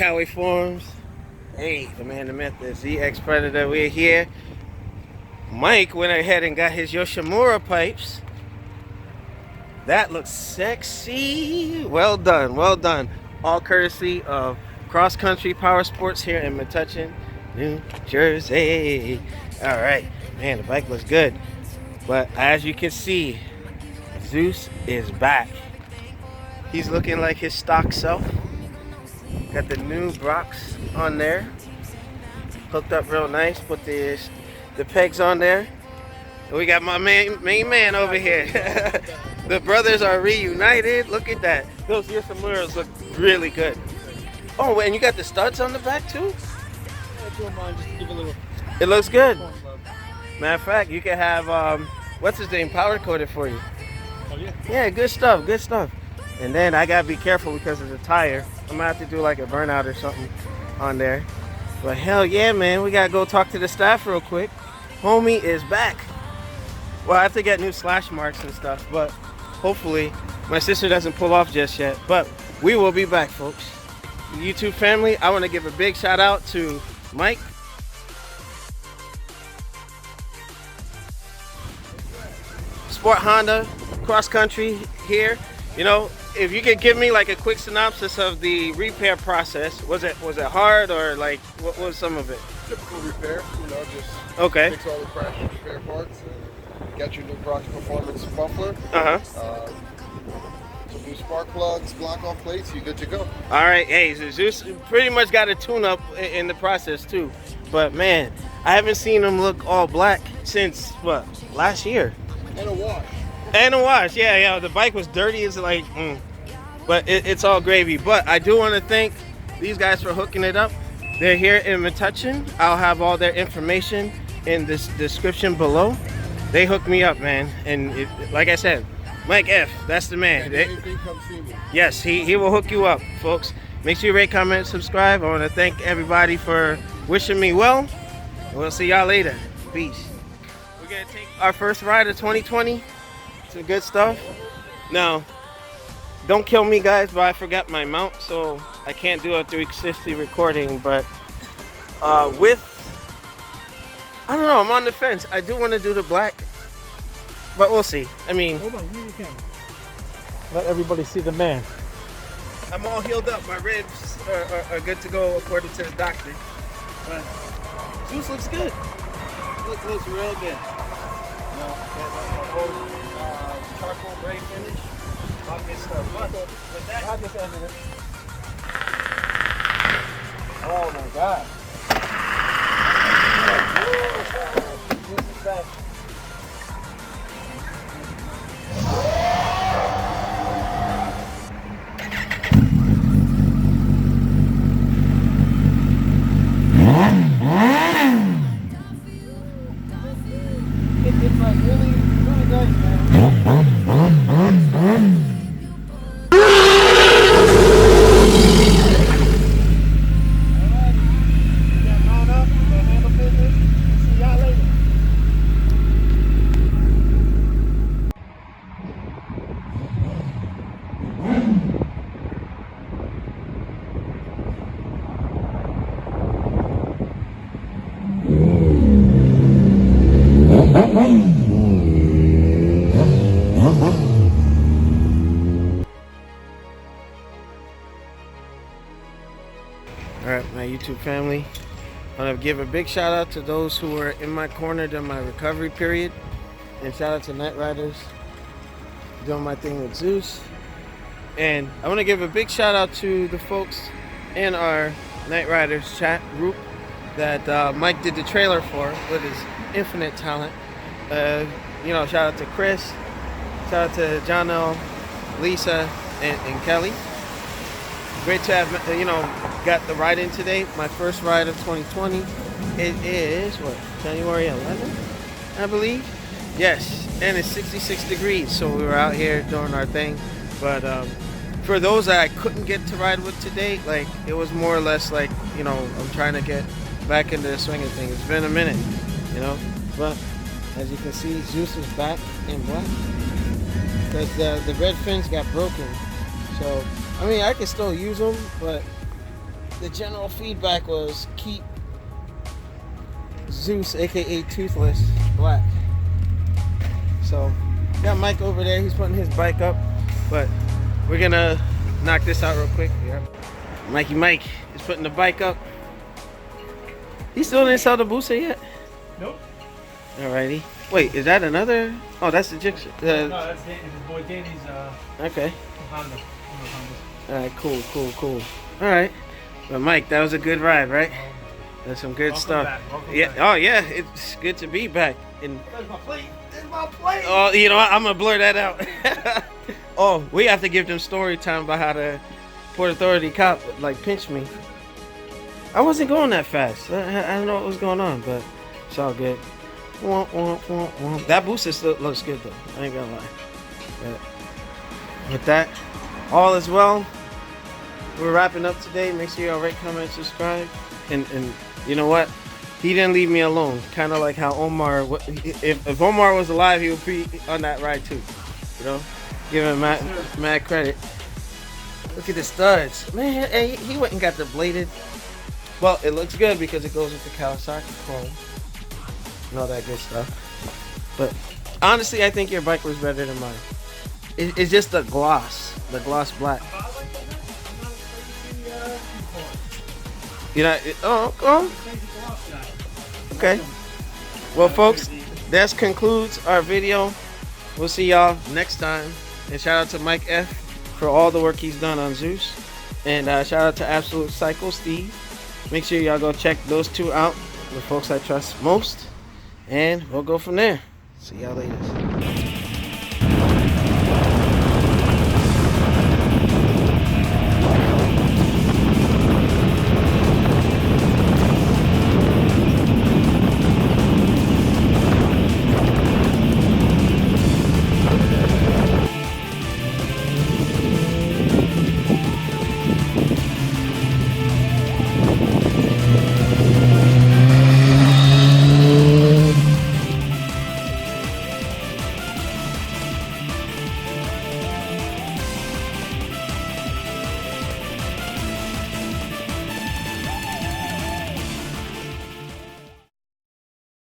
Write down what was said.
Cowboy Forums. Hey, the man, the myth, the ZXpredator. We're here. Mike went ahead and got his Yoshimura pipes. That looks sexy. Well done, well done. All courtesy of Cross Country Power Sports here in Metuchen, New Jersey. All right, man, the bike looks good. But as you can see, Zeus is back. He's looking like his stock self. Got the new Brocs on there, hooked up real nice. Put the pegs on there. And we got my main man over here. The brothers are reunited. Look at that. Those Yoshimiras look really good. Oh, and you got the studs on the back too? It looks good. Matter of fact, you can have what's his name powder coated for you. Oh yeah. Yeah, good stuff, good stuff. And then I gotta be careful because of the tire. I'm gonna have to do like a burnout or something on there. But hell yeah, man, we gotta go talk to the staff real quick. Homie is back. Well, I have to get new slash marks and stuff, but hopefully my sister doesn't pull off just yet. But we will be back, folks. YouTube family, I want to give a big shout out to Mike. Sport Honda Cross Country here. You know, if you could give me like a quick synopsis of the repair process. Was it hard, or like what was some of it? Typical repair, you know, just okay. fix all the crash and repair parts and get your new Brocs Performance muffler. Some new spark plugs, block off plates, you're good to go. All right, hey, so Zeus pretty much got a tune up in the process too. But man, I haven't seen him look all black since what, last year? And a wash. And a wash, yeah. The bike was dirty. It's like, but it's all gravy. But I do want to thank these guys for hooking it up. They're here in Metuchen. I'll have all their information in this description below. They hooked me up, man. And like I said, Mike F, that's the man. Anything, come see me. Yes, he will hook you up, folks. Make sure you rate, comment, subscribe. I want to thank everybody for wishing me well. We'll see y'all later. Peace. We're going to take our first ride of 2020. Some good stuff. Now, don't kill me, guys, but I forgot my mount, so I can't do a 360 recording. But I don't know, I'm on the fence. I do want to do the black, but we'll see. I mean, hold on, you can let everybody see the man. I'm all healed up. My ribs are good to go according to the doctor. But Zeus looks good. Looks real good. You know, whole charcoal gray finish. All good stuff. But with that, I just ended it. Oh my God. This is bad. It's like really nice, man. Alright, my YouTube family, I want to give a big shout out to those who were in my corner during my recovery period, and shout out to Night Riders doing my thing with Zeus. And I want to give a big shout out to the folks in our Night Riders chat group that Mike did the trailer for with his infinite talent. You know, shout out to Chris, shout out to Jono, Lisa, and Kelly. Great to have, you know, got the ride in today. My first ride of 2020. It is, what, January 11th, I believe? Yes, and it's 66 degrees, so we were out here doing our thing. But for those that I couldn't get to ride with today, like, it was more or less like, you know, I'm trying to get back into the swing of things. It's been a minute, you know, but as you can see, Zeus is back in black because the red fins got broken. So I mean, I can still use them, but the general feedback was keep Zeus, aka Toothless, black. So got Mike over there, he's putting his bike up, but we're gonna knock this out real quick. Yeah. Mike is putting the bike up. He still didn't sell the booster yet? Nope. Alrighty. Wait, is that another? Oh, that's the Jixer. No, that's his boy Danny's Okay. Honda. Alright, cool. Alright. But Mike, that was a good ride, right? That's some good stuff. Welcome back. Oh yeah, it's good to be back. And There's my plate. There's my plate. oh, you know what? I'm gonna blur that out. Oh, we have to give them story time about how the Port Authority cop like pinched me. I wasn't going that fast. I don't know what was going on, but it's all good. That booster still looks good though. I ain't gonna lie. But with that, all is well. We're wrapping up today. Make sure y'all rate, comment, subscribe. And you know what? He didn't leave me alone. Kind of like how Omar. If Omar was alive, he would be on that ride too. You know, give him mad credit. Look at the studs, man. Hey, he went and got the bladed. Well, it looks good because it goes with the Kawasaki chrome and all that good stuff. But honestly, I think your bike was better than mine. It's just the gloss black. You know, okay. Well, folks, that concludes our video. We'll see y'all next time. And shout out to Mike F for all the work he's done on Zeus. And shout out to Absolute Psycho Steve. Make sure y'all go check those two out, the folks I trust most. And we'll go from there. See y'all later.